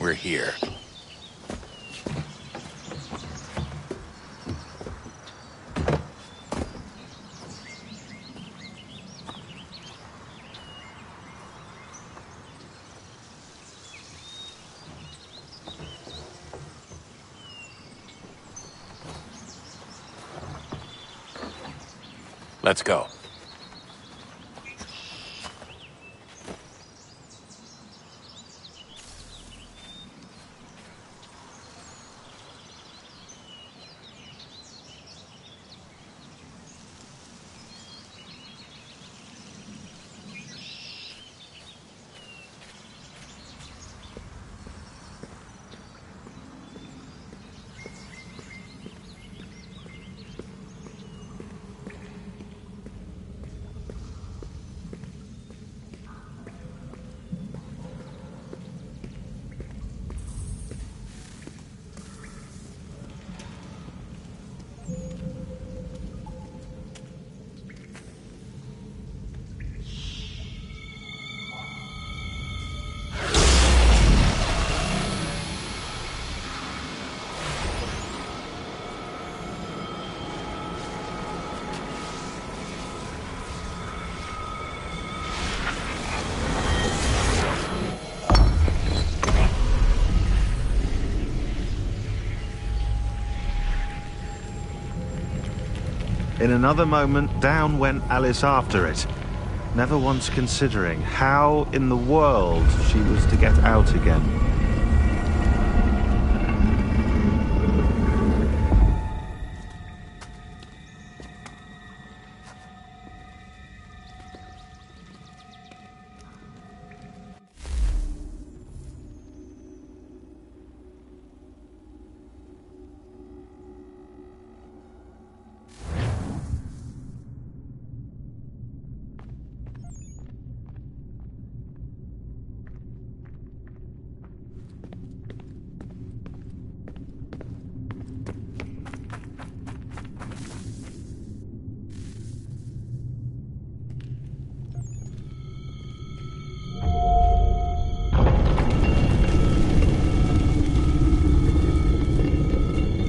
We're here. Let's go. In another moment, down went Alice after it, never once considering how in the world she was to get out again.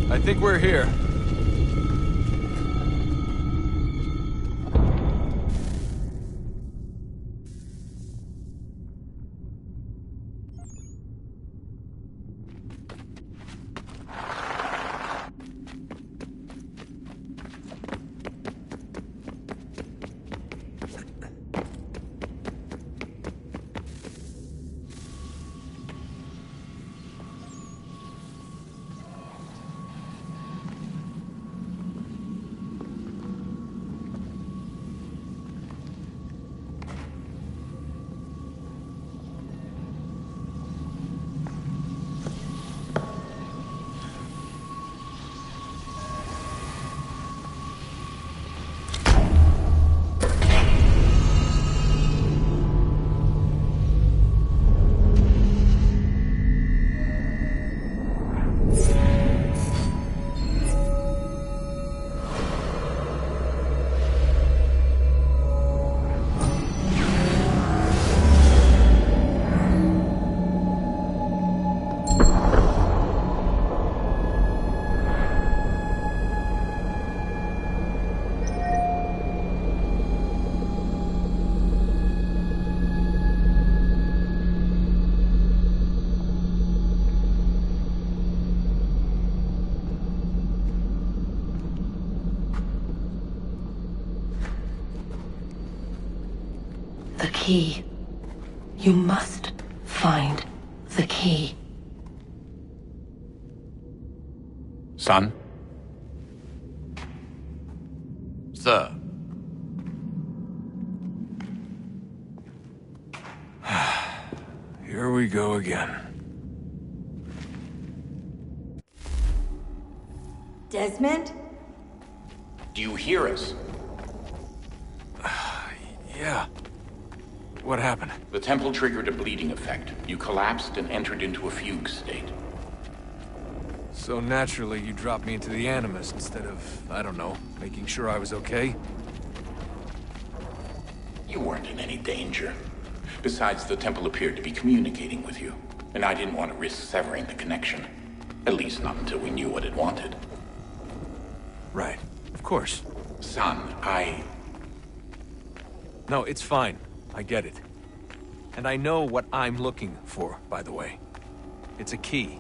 I think we're here. The key. You must find the key. Son? Sir. Here we go again. Desmond? Do you hear us? Yeah. What happened? The temple triggered a bleeding effect. You collapsed and entered into a fugue state. So naturally, you dropped me into the Animus instead of, I don't know, making sure I was okay? You weren't in any danger. Besides, the temple appeared to be communicating with you, and I didn't want to risk severing the connection. At least not until we knew what it wanted. Right. Of course. Son, No, it's fine. I get it. And I know what I'm looking for, by the way. It's a key.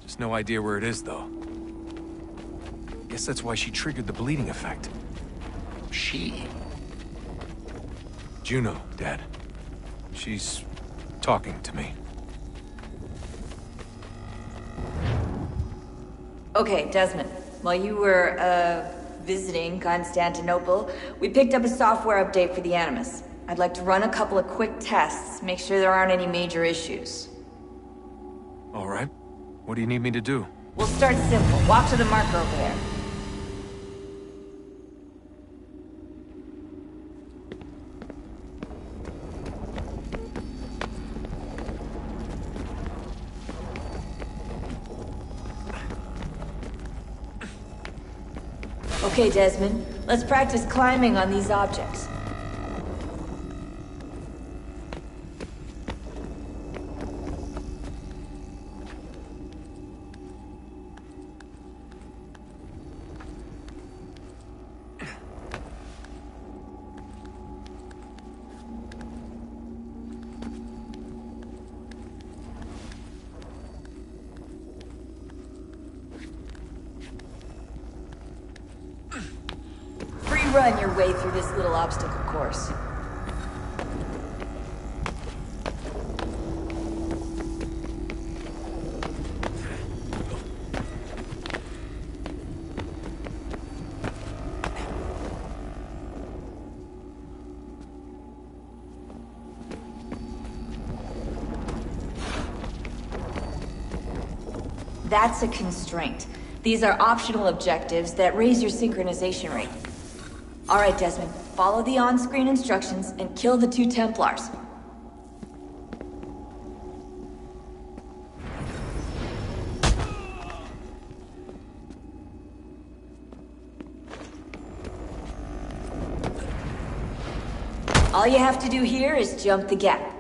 Just no idea where it is, though. Guess that's why she triggered the bleeding effect. She? Juno, Dad. She's talking to me. Okay, Desmond. While you were, visiting Constantinople, we picked up a software update for the Animus. I'd like to run a couple of quick tests, make sure there aren't any major issues. All right. What do you need me to do? We'll start simple. Walk to the marker over there. Okay, Desmond. Let's practice climbing on these objects. run your way through this little obstacle course. That's a constraint. These are optional objectives that raise your synchronization rate. Alright, Desmond, follow the on-screen instructions and kill the 2 Templars. All you have to do here is jump the gap.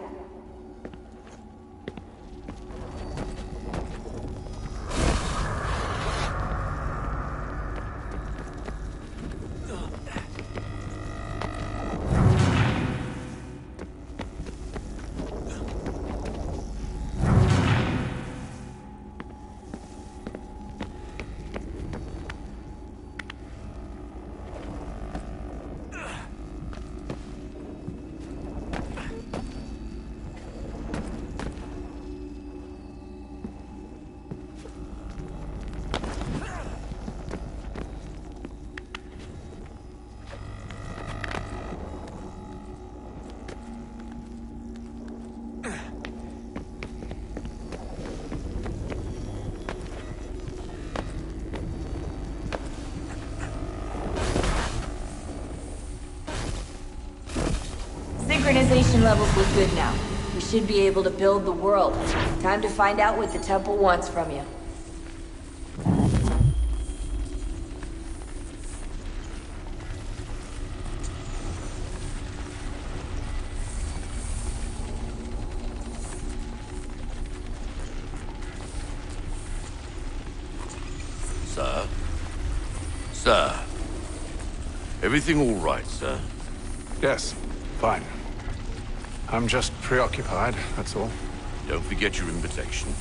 Synchronization levels look good now. We should be able to build the world. Time to find out what the temple wants from you. Sir? Sir? Everything all right, sir? Yes, fine. I'm just preoccupied, that's all. Don't forget your invitation.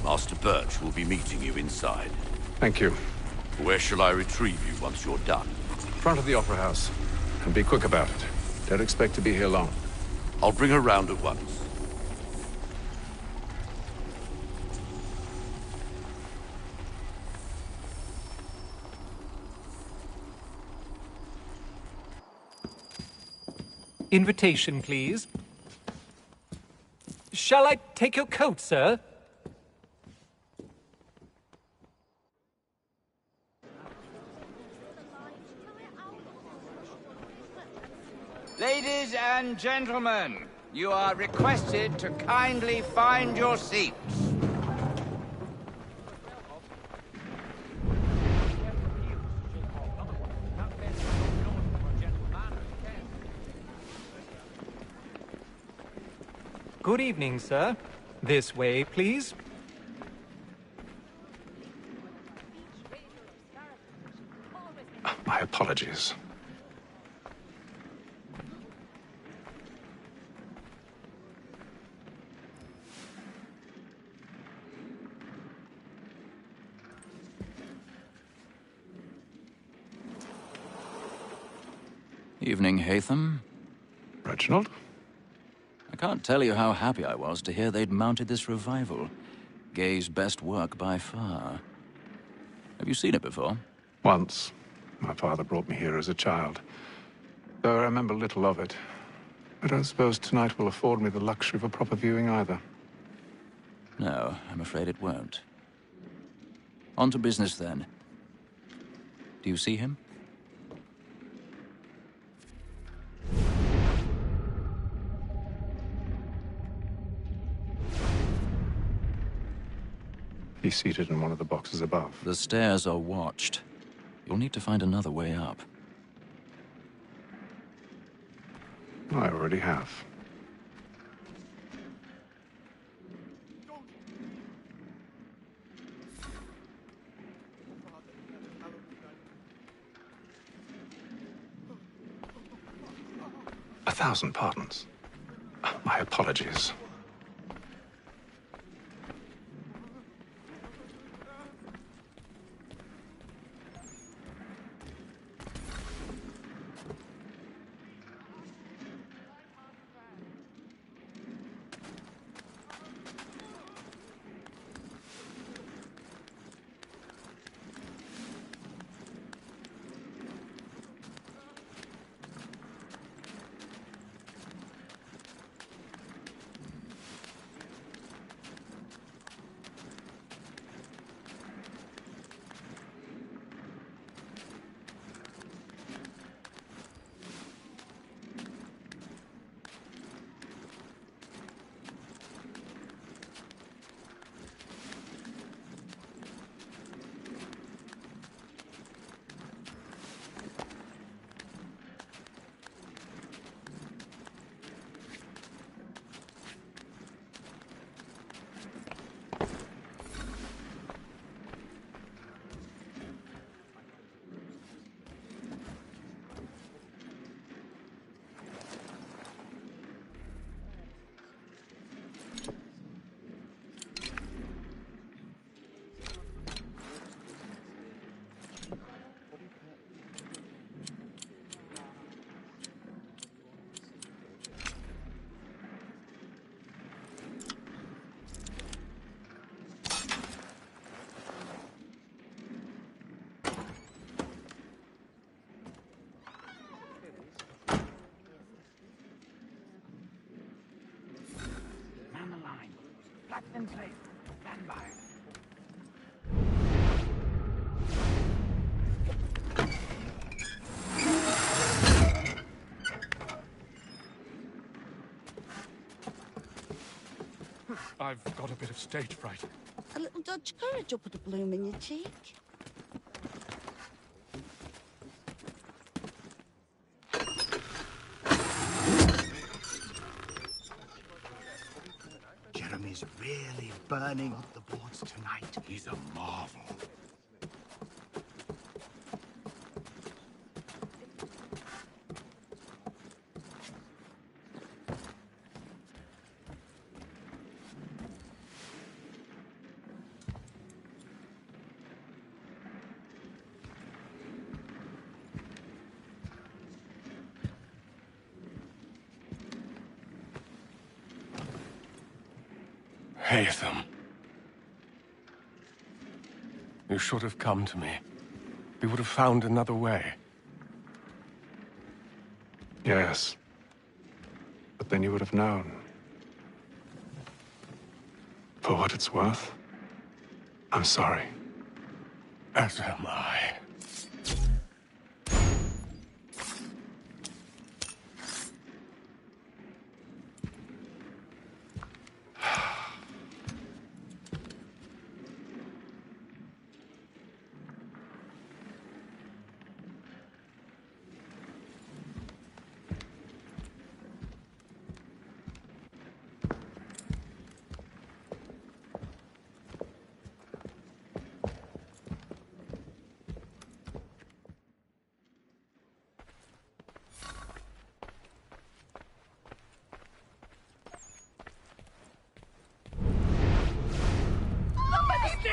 Master Birch will be meeting you inside. Thank you. Where shall I retrieve you once you're done? Front of the Opera House. And be quick about it. Don't expect to be here long. I'll bring her round at once. Invitation, please. Shall I take your coat, sir? Ladies and gentlemen, you are requested to kindly find your seats. Good evening, sir. This way, please. My apologies. Evening, Hatham. Reginald? I can't tell you how happy I was to hear they'd mounted this revival. Gay's best work by far. Have you seen it before? Once. My father brought me here as a child. Though I remember little of it. I don't suppose tonight will afford me the luxury of a proper viewing either. No, I'm afraid it won't. On to business, then. Do you see him? He's seated in one of the boxes above. The stairs are watched. You'll need to find another way up. I already have. A thousand pardons. My apologies. That's in place. Stand by. I've got a bit of stage fright. A little Dutch courage will put a bloom in your cheek. Jeremy's really burning up the boards tonight. He's a marvel. Haytham. You should have come to me. We would have found another way. Yes. But then you would have known. For what it's worth, I'm sorry. As am I.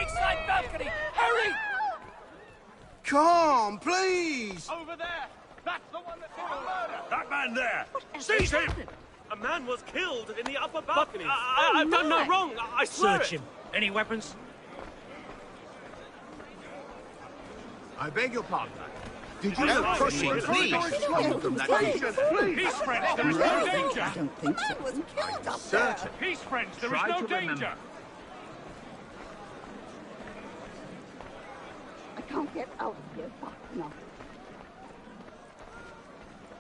Side balcony! Hurry! Come, please! Over there! That's the one that did the murder! That man there! Seize him! A man was killed in the upper balcony. I've done no wrong. I swear Search him. Any weapons? I beg your pardon. Did you know pushing, please? Peace, friends, there is no danger! I don't think so. Was killed up there. Certain. Peace, friends, there is Try no to remember. danger! I can't get out of here fast enough.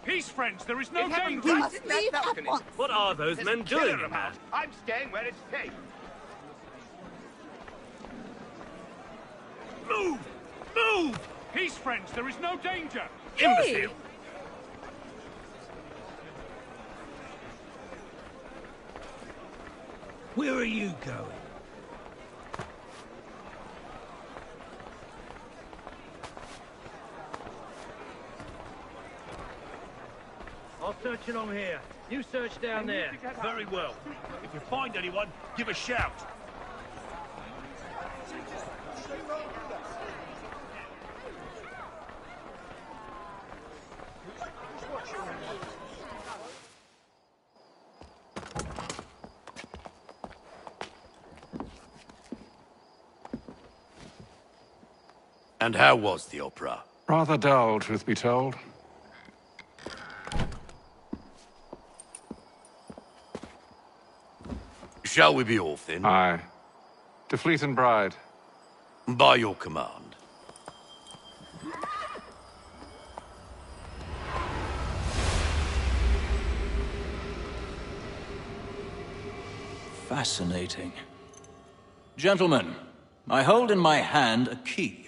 Peace, friends, there is no danger! We must leave at once. What are those men doing? I'm staying where it's safe. Move! Move! Peace, friends, there is no danger! Imbecile! Where are you going? I'll search along here. You search down there. Very well. If you find anyone, give a shout. And how was the opera? Rather dull, truth be told. Shall we be off then? Aye. To Fleet and Bride. By your command. Fascinating. Gentlemen, I hold in my hand a key.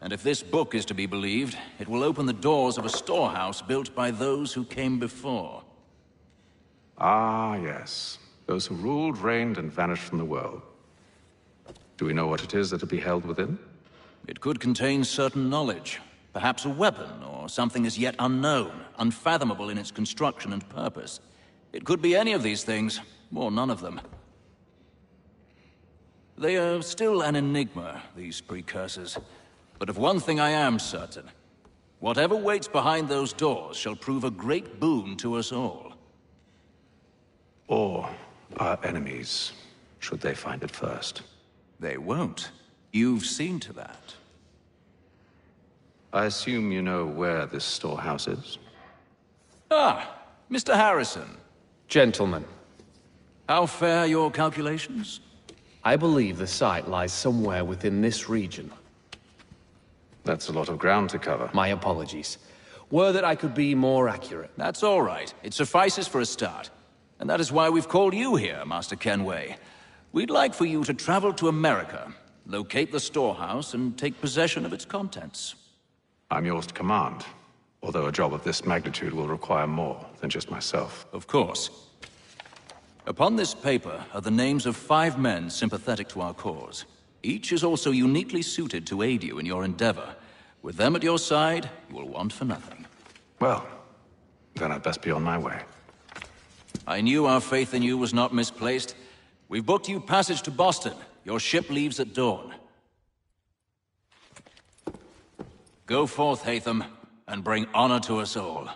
And if this book is to be believed, it will open the doors of a storehouse built by those who came before. Ah, yes. Those who ruled, reigned, and vanished from the world. Do we know what it is that will be held within? It could contain certain knowledge. Perhaps a weapon, or something as yet unknown, unfathomable in its construction and purpose. It could be any of these things, or none of them. They are still an enigma, these precursors. But of one thing I am certain. Whatever waits behind those doors shall prove a great boon to us all. Or our enemies, should they find it first. They won't. You've seen to that. I assume you know where this storehouse is? Ah, Mr. Harrison. Gentlemen. How fare your calculations? I believe the site lies somewhere within this region. That's a lot of ground to cover. My apologies. Were that I could be more accurate. That's all right. It suffices for a start. And that is why we've called you here, Master Kenway. We'd like for you to travel to America, locate the storehouse, and take possession of its contents. I'm yours to command, although a job of this magnitude will require more than just myself. Of course. Upon this paper are the names of 5 men sympathetic to our cause. Each is also uniquely suited to aid you in your endeavor. With them at your side, you will want for nothing. Well, then I'd best be on my way. I knew our faith in you was not misplaced. We've booked you passage to Boston. Your ship leaves at dawn. Go forth, Hatham, and bring honor to us all.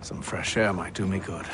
Some fresh air might do me good.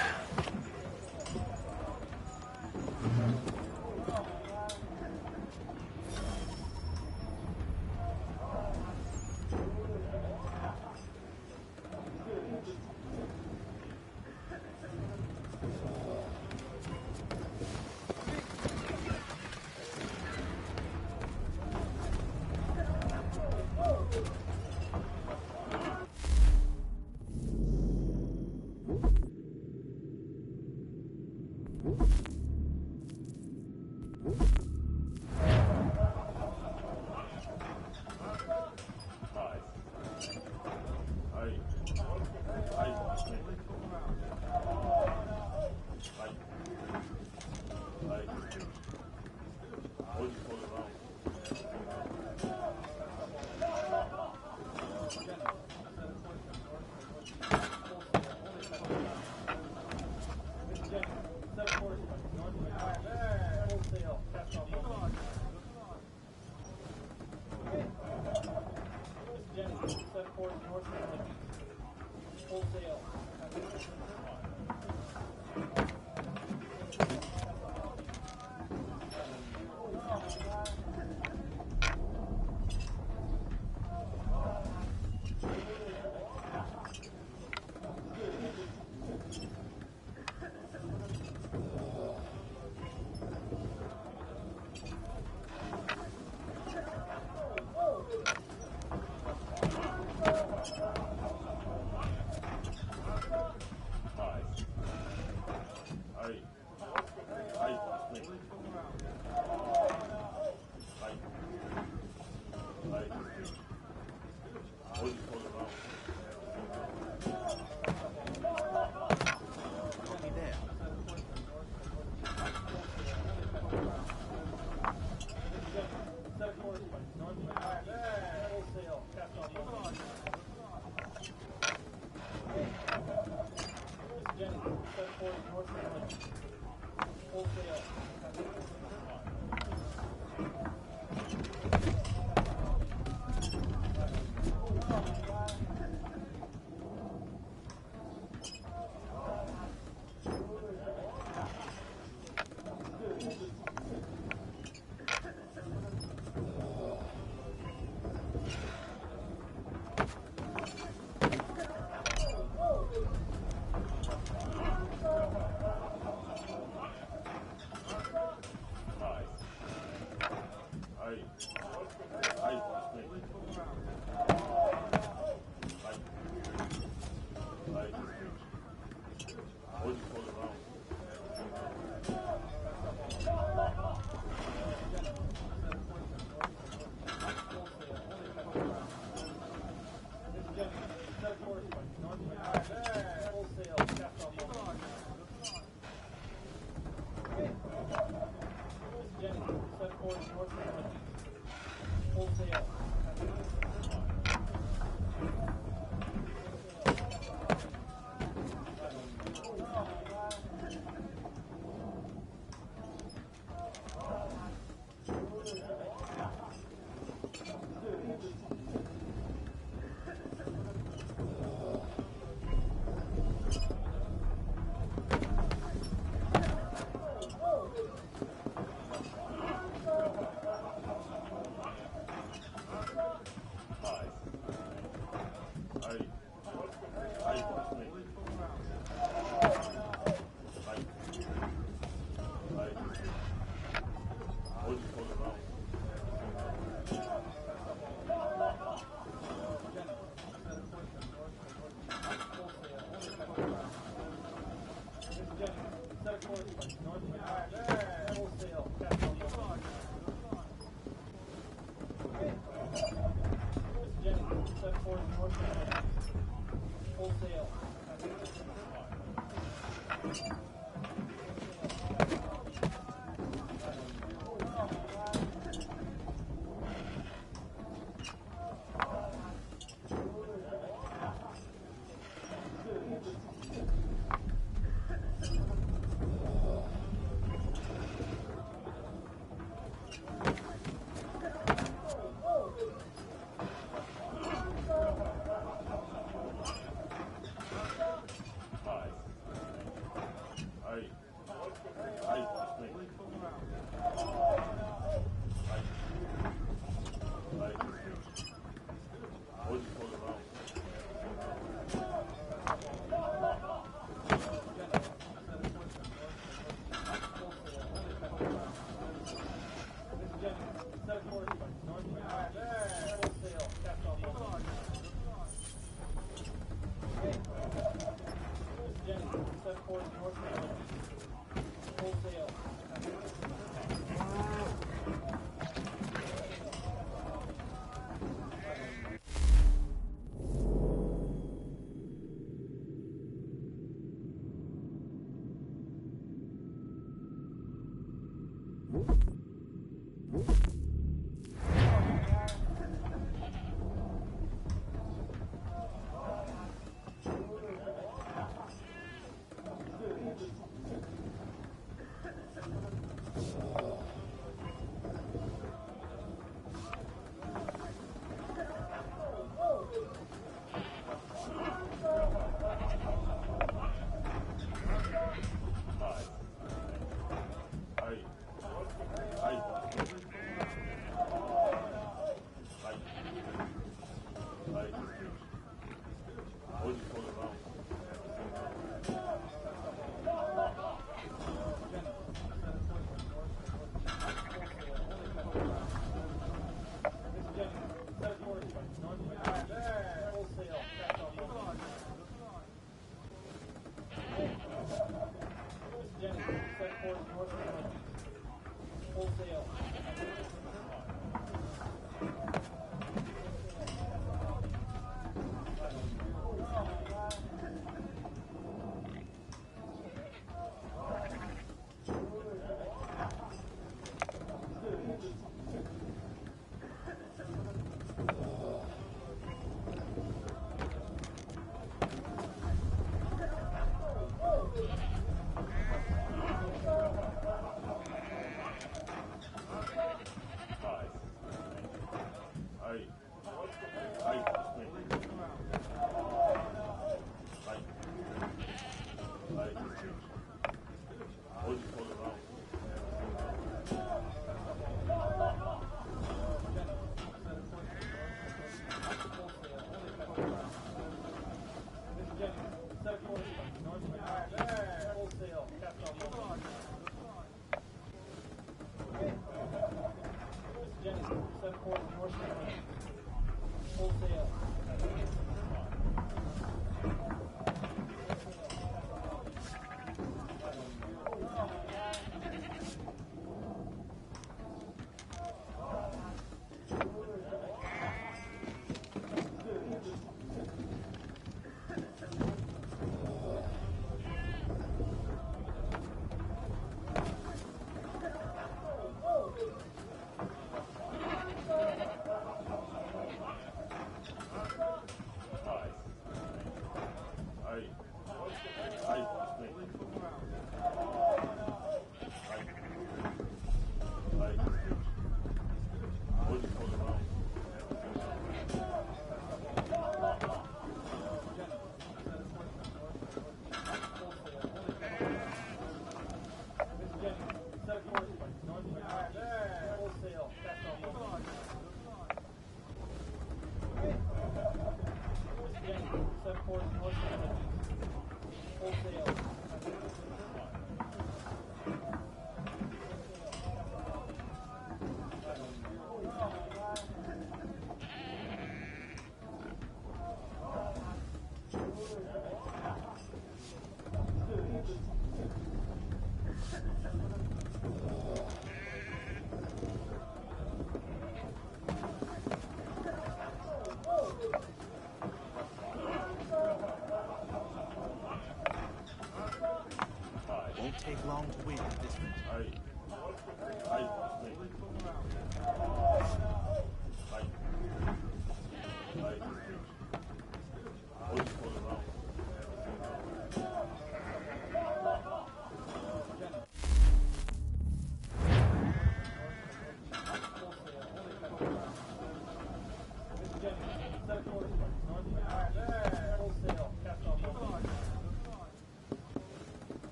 Won't take long to win at this rate.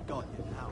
Got you now.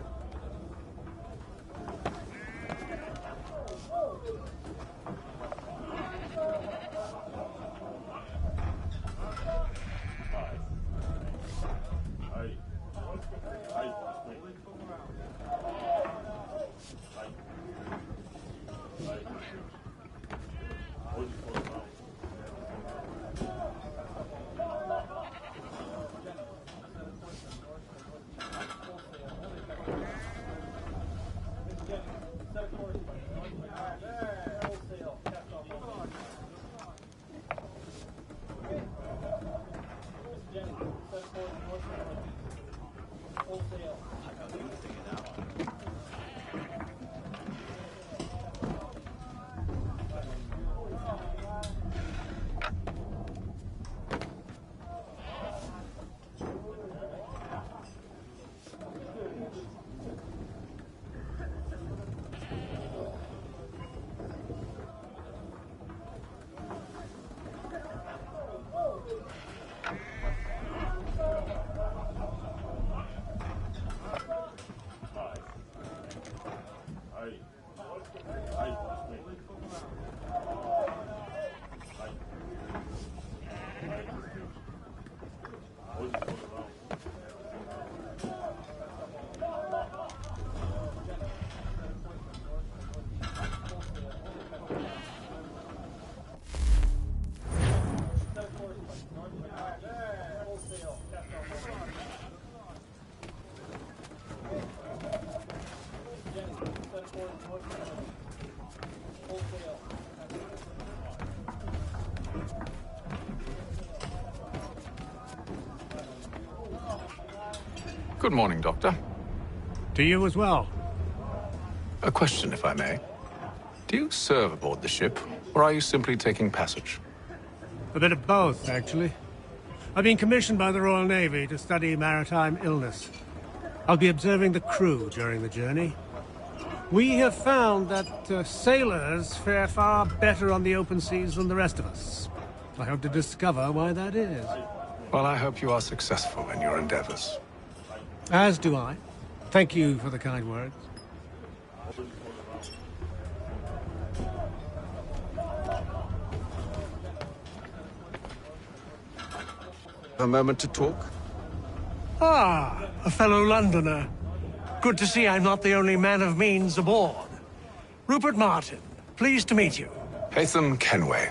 Good morning, Doctor. To you as well. A question, if I may. Do you serve aboard the ship, or are you simply taking passage? A bit of both, actually. I've been commissioned by the Royal Navy to study maritime illness. I'll be observing the crew during the journey. We have found that sailors fare far better on the open seas than the rest of us. I hope to discover why that is. Well, I hope you are successful in your endeavors. As do I. Thank you for the kind words. A moment to talk? Ah, a fellow Londoner. Good to see I'm not the only man of means aboard. Rupert Martin, pleased to meet you. Haytham Kenway.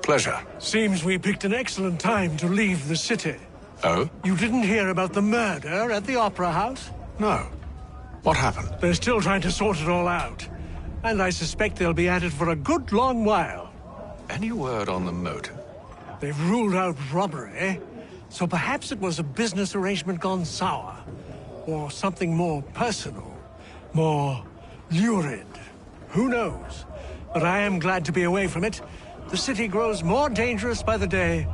Pleasure. Seems we picked an excellent time to leave the city. Oh? You didn't hear about the murder at the Opera House? No. What happened? They're still trying to sort it all out. And I suspect they'll be at it for a good long while. Any word on the motive? They've ruled out robbery, so perhaps it was a business arrangement gone sour. Or something more personal, more lurid. Who knows? But I am glad to be away from it. The city grows more dangerous by the day.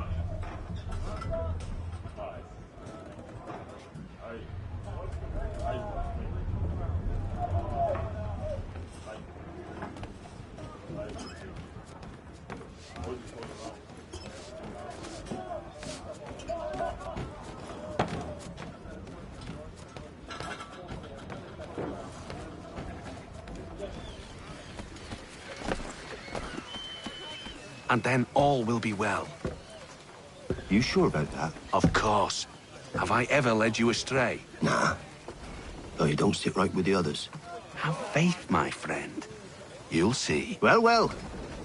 And then all will be well. You sure about that? Of course. Have I ever led you astray? Nah. Though you don't sit right with the others. Have faith, my friend. You'll see. Well, well.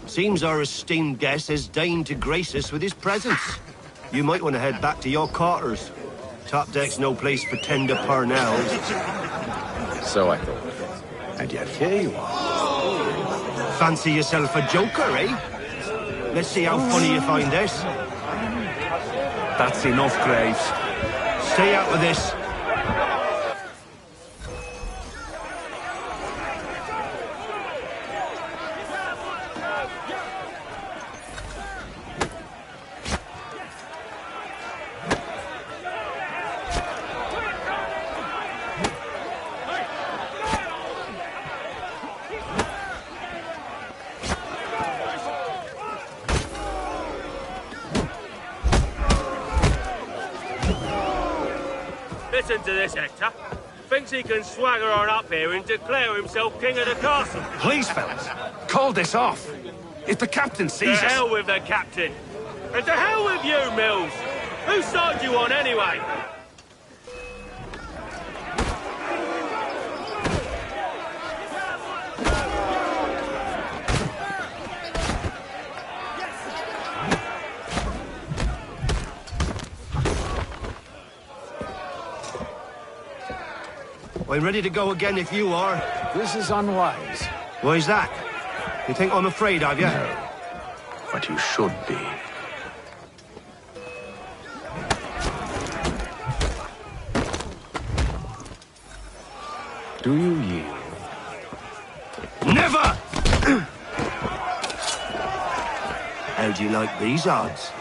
Seems our esteemed guest has deigned to grace us with his presence. You might want to head back to your quarters. Top deck's no place for tender parnells. So I thought. And yet here you are. Fancy yourself a joker, eh? Let's see how funny you find this. That's enough, Graves. Stay out of this. Listen to this, Hector. Thinks he can swagger on up here and declare himself king of the castle. Please, fellas, call this off. If the captain sees us... To hell with the captain. And to hell with you, Mills. Whose side you on, anyway? I'm ready to go again if you are. This is unwise. Why's that? You think I'm afraid of you? No. But you should be. Do you yield? Never! How do you like these odds?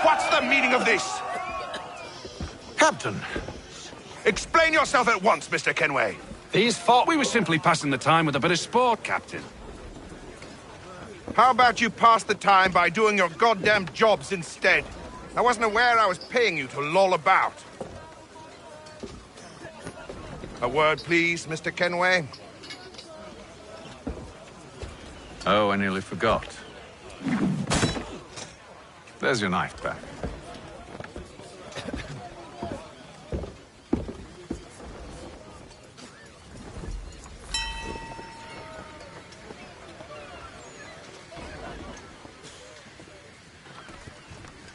What's the meaning of this? Captain, explain yourself at once, Mr. Kenway. These thought we were simply passing the time with a bit of sport, Captain. How about you pass the time by doing your goddamn jobs instead? I wasn't aware I was paying you to loll about. A word, please, Mr. Kenway. Oh, I nearly forgot. There's your knife back.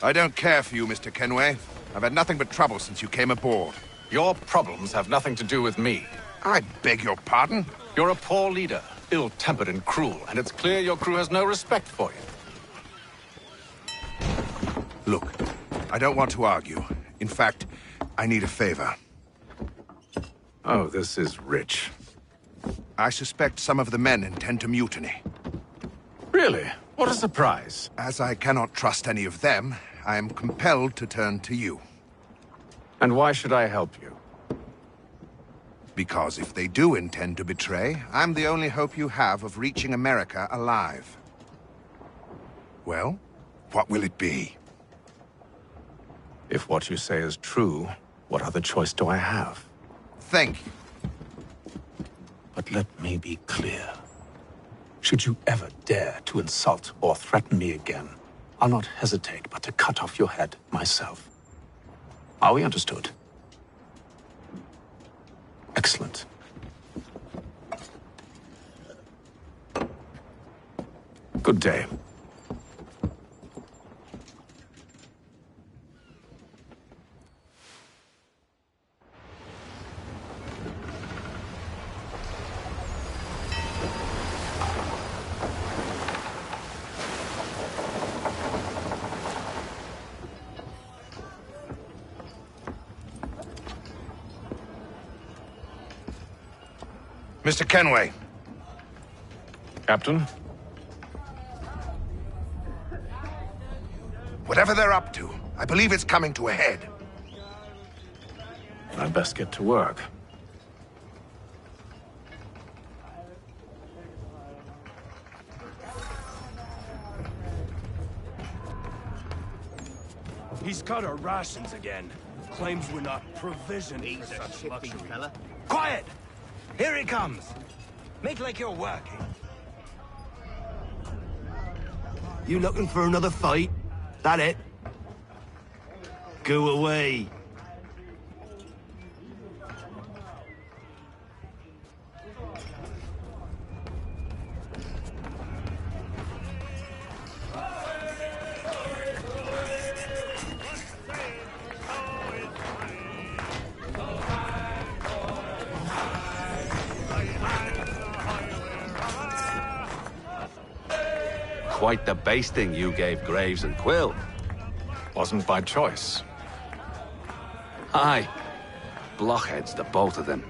I don't care for you, Mr. Kenway. I've had nothing but trouble since you came aboard. Your problems have nothing to do with me. I beg your pardon? You're a poor leader, ill-tempered and cruel, and it's clear your crew has no respect for you. Look, I don't want to argue. In fact, I need a favor. Oh, this is rich. I suspect some of the men intend to mutiny. Really? What a surprise. As I cannot trust any of them, I am compelled to turn to you. And why should I help you? Because if they do intend to betray, I'm the only hope you have of reaching America alive. Well, what will it be? If what you say is true, what other choice do I have? Thank you. But let me be clear. Should you ever dare to insult or threaten me again, I'll not hesitate but to cut off your head myself. Are we understood? Excellent. Good day. Mr. Kenway. Captain? Whatever they're up to, I believe it's coming to a head. I'd best get to work. He's cut our rations again. Claims we're not provisioned for such luxury. Fella. Quiet! Here he comes. Make like you're working. You looking for another fight? That it? Go away. Quite the basting you gave Graves and Quill. Wasn't by choice. Aye. Blockheads, the both of them.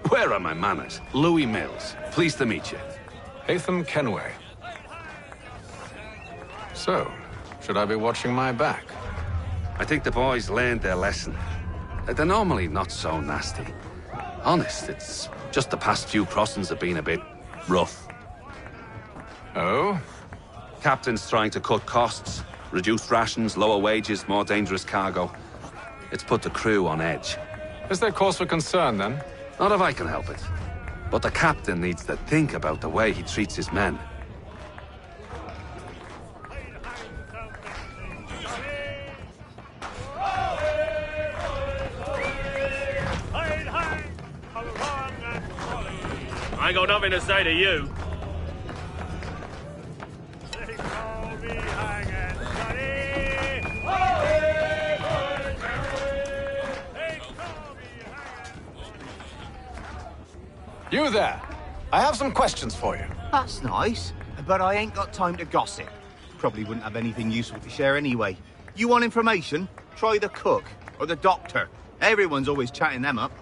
Where are my manners? Louis Mills. Pleased to meet you. Hatham Kenway. So, should I be watching my back? I think the boys learned their lesson. They're normally not so nasty. Honest, it's just the past few crossings have been a bit rough. Oh? Captain's trying to cut costs, reduce rations, lower wages, more dangerous cargo. It's put the crew on edge. Is there cause for concern, then? Not if I can help it. But the captain needs to think about the way he treats his men. I ain't got nothing to say to you. You there! I have some questions for you. That's nice, but I ain't got time to gossip. Probably wouldn't have anything useful to share anyway. You want information? Try the cook or the doctor. Everyone's always chatting them up.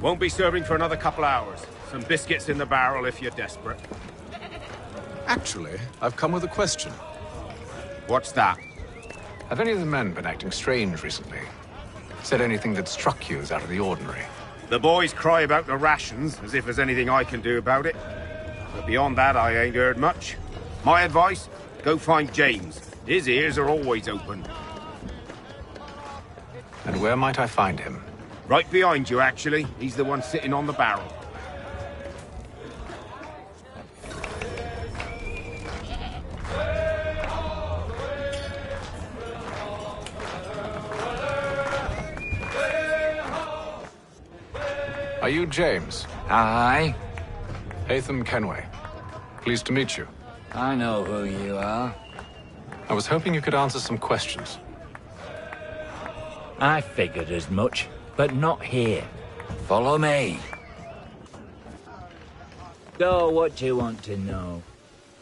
Won't be serving for another couple hours. Some biscuits in the barrel if you're desperate. Actually, I've come with a question. What's that? Have any of the men been acting strange recently? Said anything that struck you as out of the ordinary? The boys cry about the rations, as if there's anything I can do about it. But beyond that, I ain't heard much. My advice, go find James. His ears are always open. And where might I find him? Right behind you, actually. He's the one sitting on the barrel. you James? Aye. Hatham Kenway. Pleased to meet you. I know who you are. I was hoping you could answer some questions. I figured as much, but not here. Follow me. So, what do you want to know?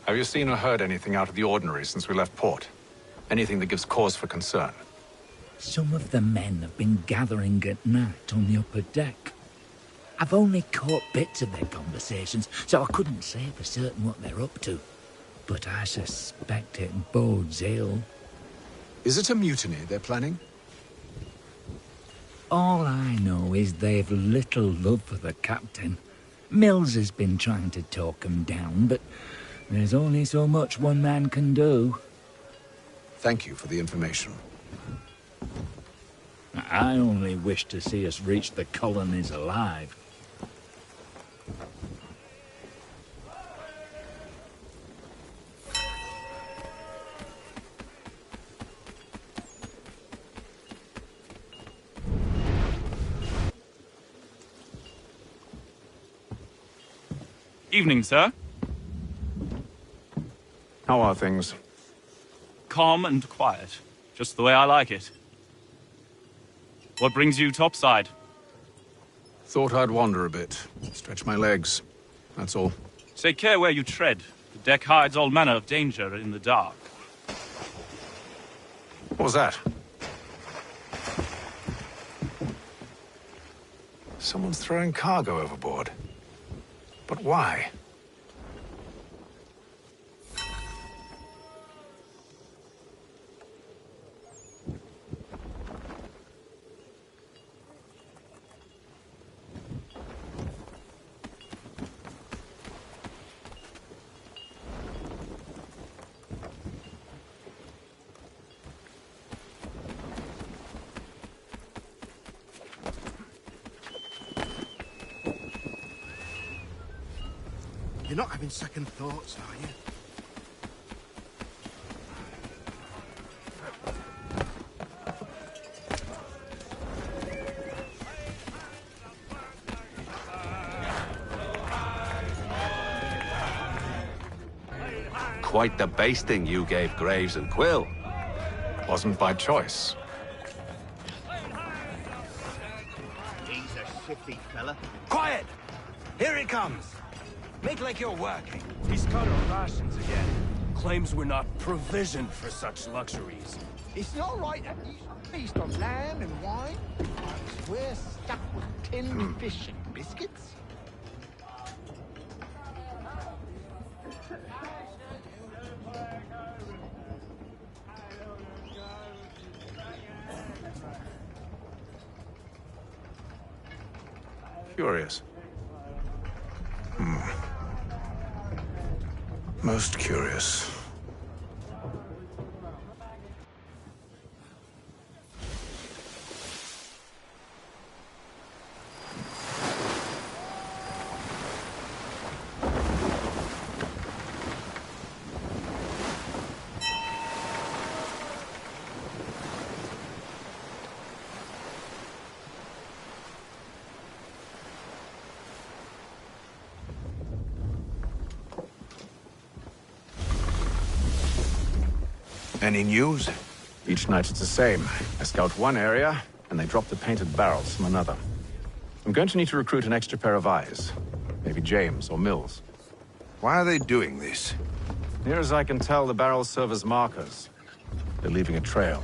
Have you seen or heard anything out of the ordinary since we left port? Anything that gives cause for concern? Some of the men have been gathering at night on the upper deck. I've only caught bits of their conversations, so I couldn't say for certain what they're up to. But I suspect it bodes ill. Is it a mutiny they're planning? All I know is they've little love for the captain. Mills has been trying to talk 'em down, but there's only so much one man can do. Thank you for the information. I only wish to see us reach the colonies alive. Evening, sir. How are things? Calm and quiet. Just the way I like it. What brings you topside? Thought I'd wander a bit. Stretch my legs. That's all. Take care where you tread. The deck hides all manner of danger in the dark. What was that? Someone's throwing cargo overboard. But why? You're not having second thoughts, are you? Quite the basting you gave Graves and Quill. Wasn't by choice. He's a shifty fella. Quiet! Here he comes! Make like you're working. He's cut our rations again. Claims we're not provisioned for such luxuries. It's not right that you feast on lamb and wine. We're stuck with tinned fish and biscuits. Curious. Most curious. Any news? Each night it's the same. I scout one area, and they drop the painted barrels from another. I'm going to need to recruit an extra pair of eyes. Maybe James or Mills. Why are they doing this? Near as I can tell, the barrels serve as markers. They're leaving a trail.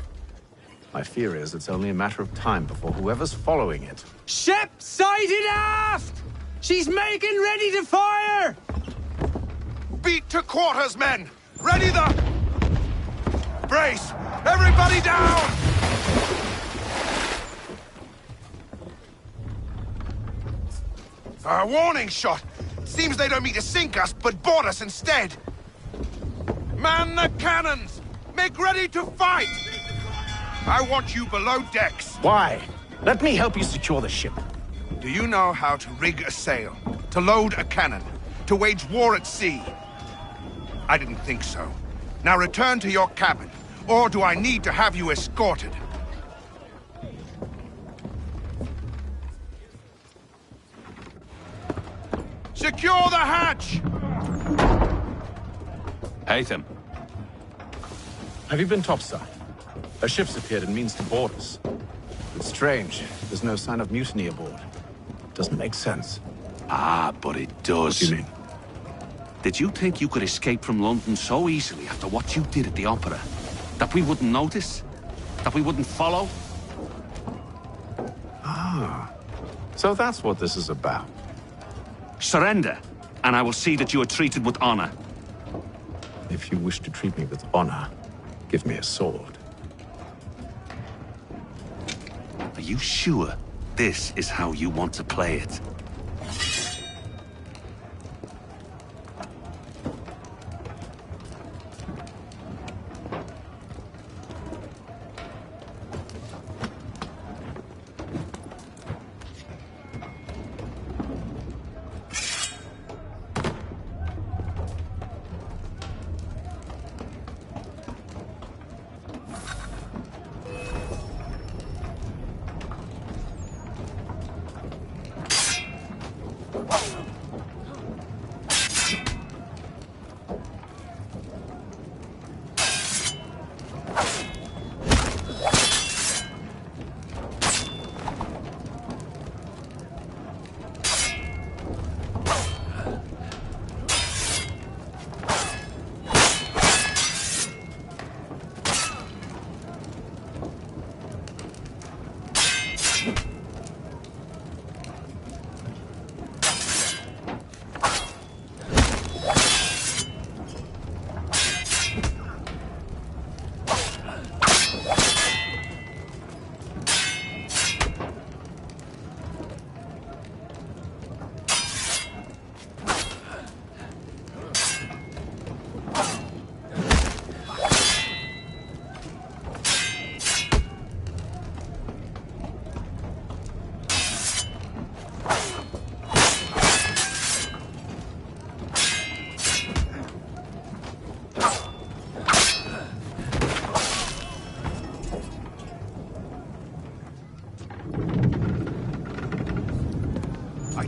My fear is it's only a matter of time before whoever's following it... Ship sighted aft! She's making ready to fire! Beat to quarters, men! Ready the... Brace! Everybody down! A warning shot! Seems they don't mean to sink us, but board us instead! Man the cannons! Make ready to fight! I want you below decks. Why? Let me help you secure the ship. Do you know how to rig a sail? To load a cannon? To wage war at sea? I didn't think so. Now return to your cabin, or do I need to have you escorted? Secure the hatch! Haytham. Have you been topside? A ship's appeared and means to board us. It's strange. There's no sign of mutiny aboard. Doesn't make sense. Ah, but it does. What do you mean? Did you think you could escape from London so easily after what you did at the Opera? That we wouldn't notice? That we wouldn't follow? Ah. So that's what this is about. Surrender, and I will see that you are treated with honor. If you wish to treat me with honor, give me a sword. Are you sure this is how you want to play it?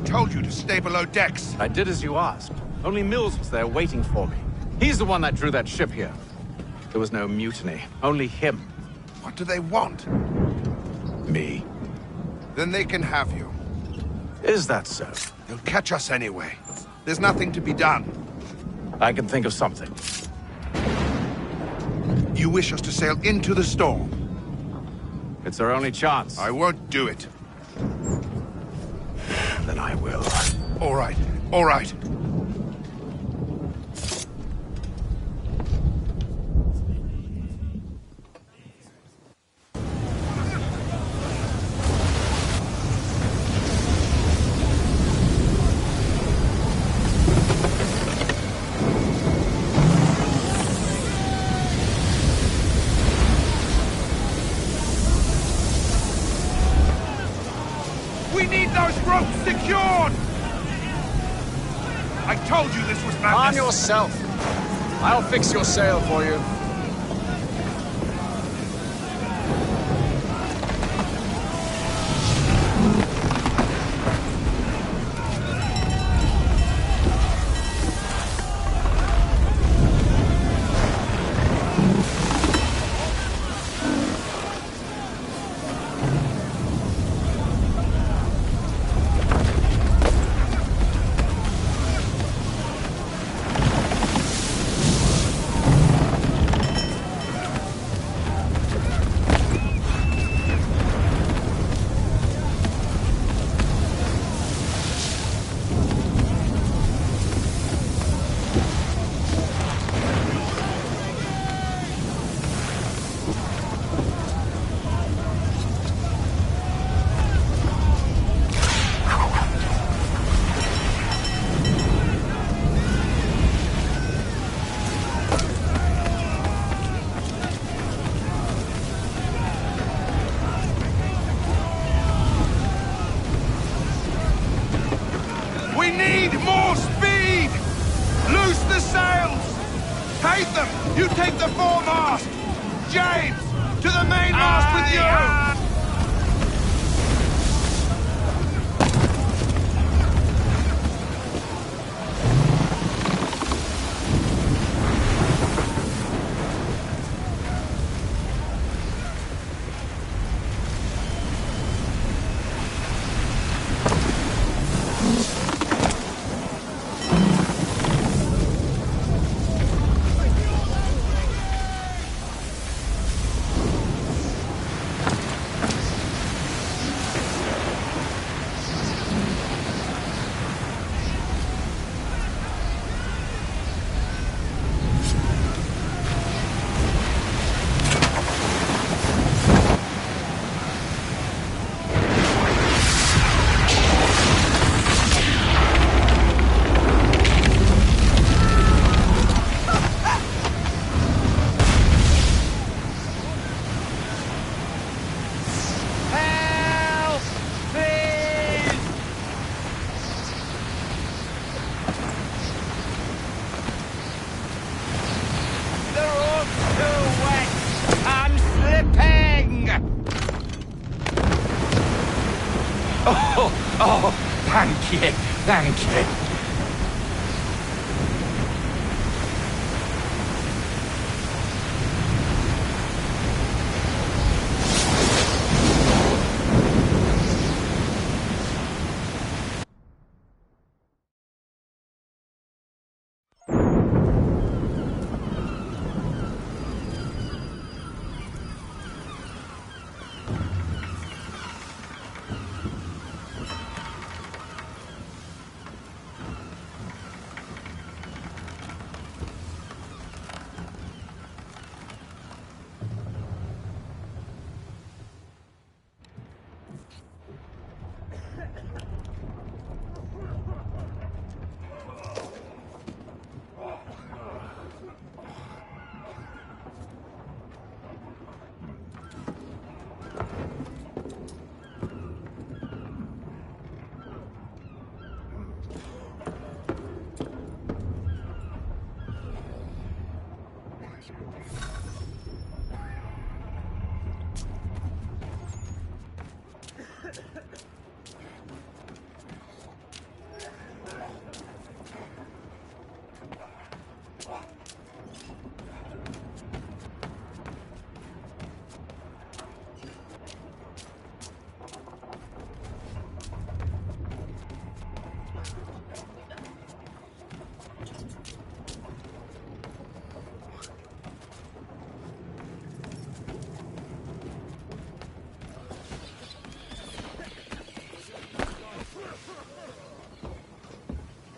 Told you to stay below decks. I did as you asked. Only Mills was there waiting for me. He's the one that drew that ship here. There was no mutiny, only him. What do they want? Me. Then they can have you. Is that so? They'll catch us anyway. There's nothing to be done. I can think of something. You wish us to sail into the storm? It's our only chance. I won't do it. Then I will. All right, all right. We need those ropes secured! I told you this was madness! Arm yourself. I'll fix your sail for you. Oh, thank you, thank you.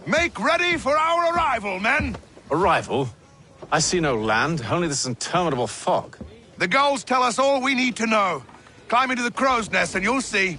Make ready for our arrival, men! Arrival? I see no land, only this interminable fog. The gulls tell us all we need to know. Climb into the crow's nest and you'll see.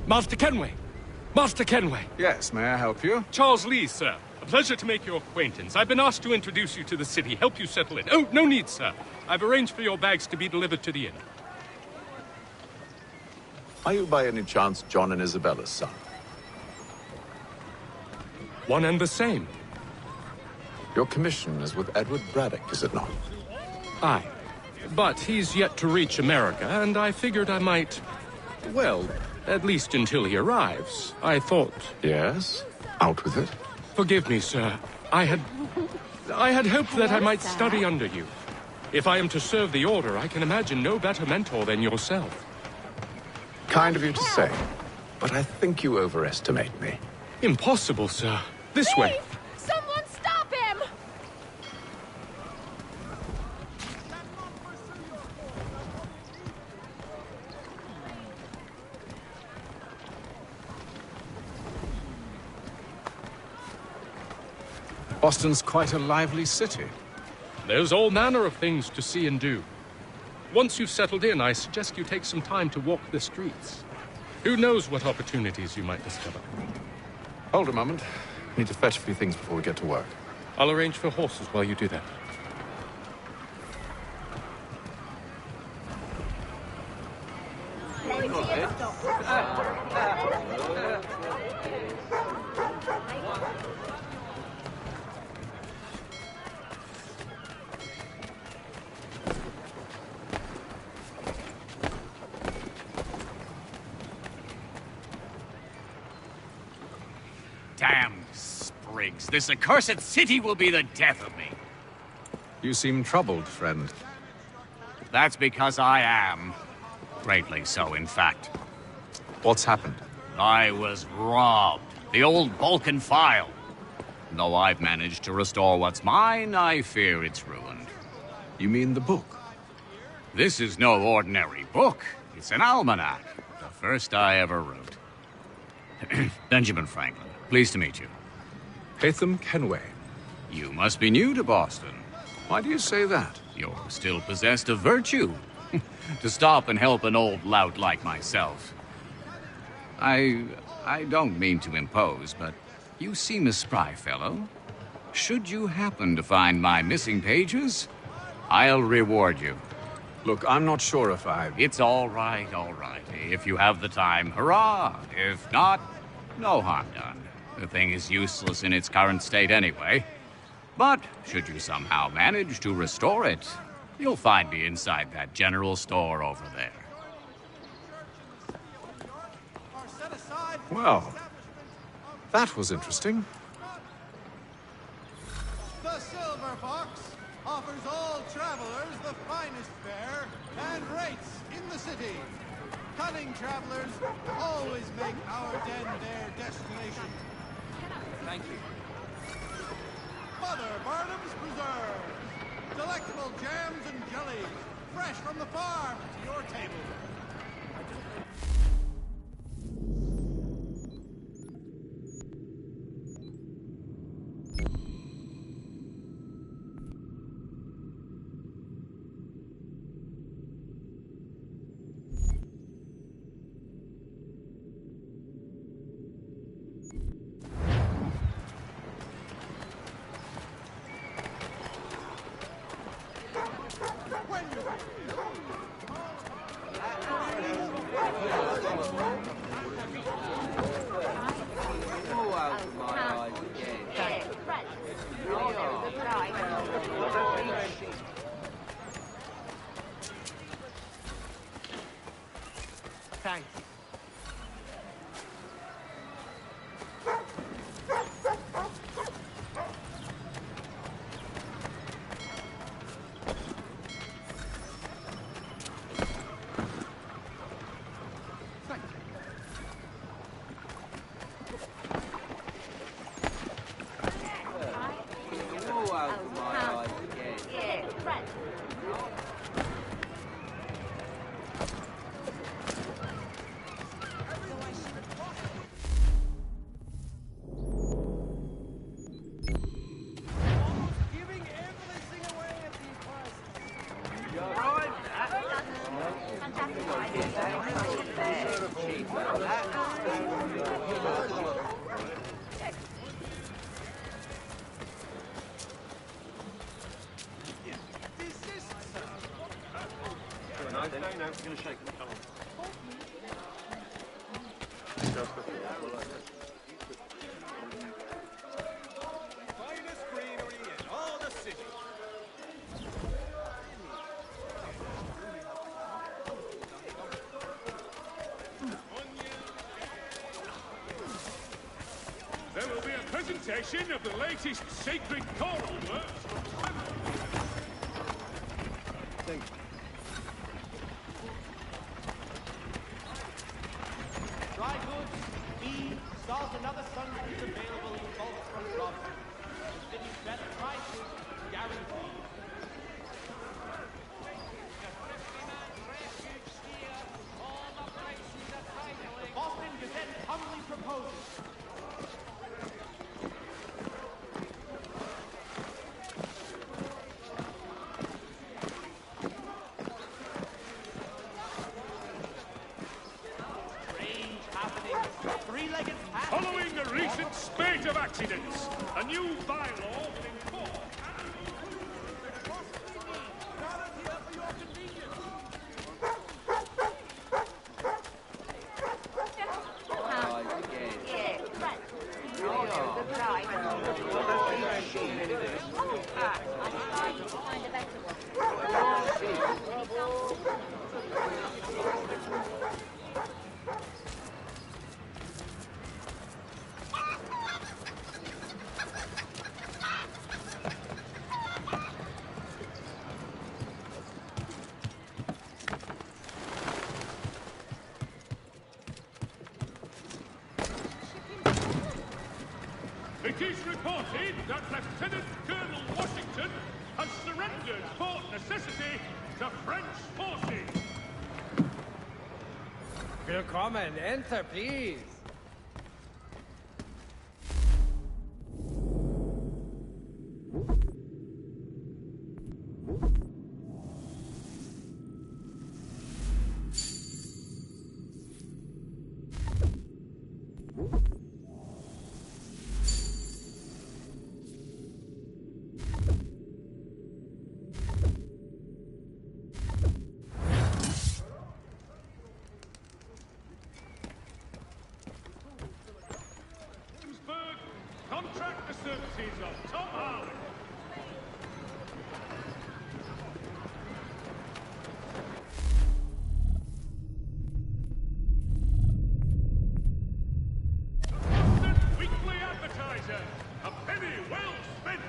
Master Kenway! Master Kenway! Yes, may I help you? Charles Lee, sir. A pleasure to make your acquaintance. I've been asked to introduce you to the city, help you settle in. Oh, no need, sir. I've arranged for your bags to be delivered to the inn. Are you by any chance John and Isabella's son? One and the same. Your commission is with Edward Braddock, is it not? Aye. But he's yet to reach America, and I figured I might... Well, at least until he arrives. I thought... Yes? Out with it. Forgive me, sir. I had hoped that I might study under you. If I am to serve the Order, I can imagine no better mentor than yourself. Kind of you to say, but I think you overestimate me. Impossible, sir. This way. Someone stop him! Boston's quite a lively city. There's all manner of things to see and do. Once you've settled in, I suggest you take some time to walk the streets. Who knows what opportunities you might discover? Hold a moment. Need to fetch a few things before we get to work. I'll arrange for horses while you do that. Damn sprigs. This accursed city will be the death of me. You seem troubled, friend. That's because I am. Greatly so, in fact. What's happened? I was robbed. The old Balkan file. Though I've managed to restore what's mine, I fear it's ruined. You mean the book? This is no ordinary book. It's an almanac. The first I ever wrote. Benjamin Franklin, pleased to meet you. Hatham Kenway. You must be new to Boston. Why do you say that? You're still possessed of virtue. To stop and help an old lout like myself. I don't mean to impose, but you seem a spry fellow. Should you happen to find my missing pages, I'll reward you. Look, I'm not sure if I... It's all right, all right. If you have the time, hurrah! If not, no harm done. The thing is useless in its current state anyway. But should you somehow manage to restore it, you'll find me inside that general store over there. Well, that was interesting. The Silver Fox offers all travelers the finest fare and rates in the city. Cunning travelers always make our den their destination. Thank you. Mother Barnum's Preserves. Delectable jams and jellies, fresh from the farm to your table. Thanks. There will be a presentation of the latest sacred choral works. Thank you. Dry goods, feed, salt, and other sundries available in bulk from Robin. The city's best prices guaranteed. The Boston Gazette humbly proposes. Train three-legged pack. Following a recent spate of accidents, a new bylaw will enforce... It is reported that Lieutenant Colonel Washington has surrendered Fort Necessity to French forces. Willkommen, enter, please. Contract the services of Tom Harley. The Weekly Advertiser. A penny well spent.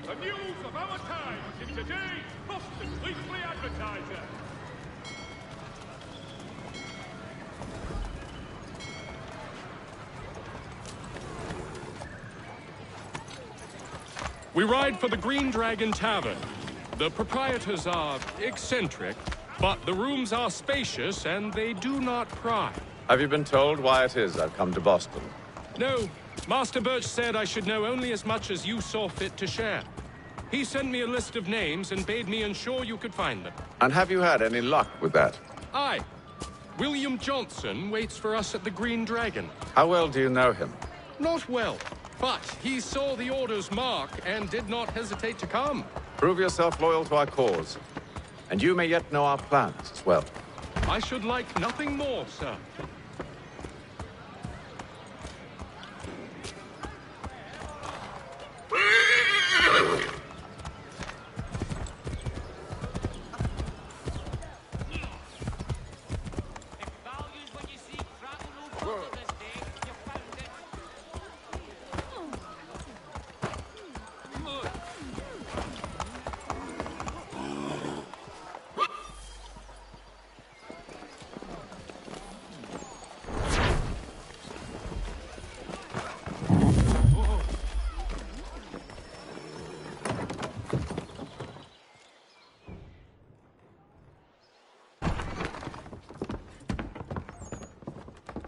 The news of our times in today's Boston Weekly Advertiser. We ride for the Green Dragon Tavern. The proprietors are eccentric, but the rooms are spacious and they do not pry. Have you been told why it is I've come to Boston? No, Master Birch said I should know only as much as you saw fit to share. He sent me a list of names and bade me ensure you could find them. And have you had any luck with that? Aye. William Johnson waits for us at the Green Dragon. How well do you know him? Not well, but he saw the order's mark and did not hesitate to come. Prove yourself loyal to our cause, and you may yet know our plans as well. I should like nothing more, sir.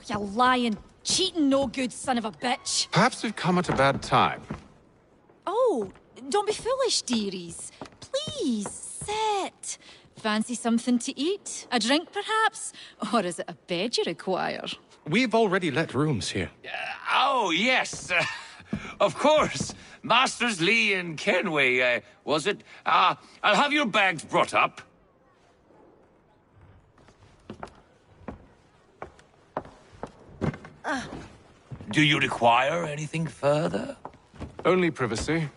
You lying, cheating, no good son of a bitch. Perhaps we've come at a bad time. Oh, don't be foolish, dearies. Please, sit. Fancy something to eat? A drink, perhaps? Or is it a bed you require? We've already let rooms here. Oh, yes. Of course. Masters Lee and Kenway, was it? I'll have your bags brought up. Do you require anything further? Only privacy.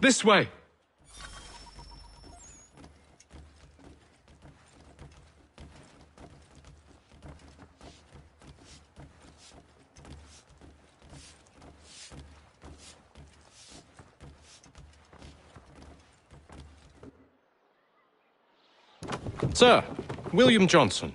This way. Sir, William Johnson.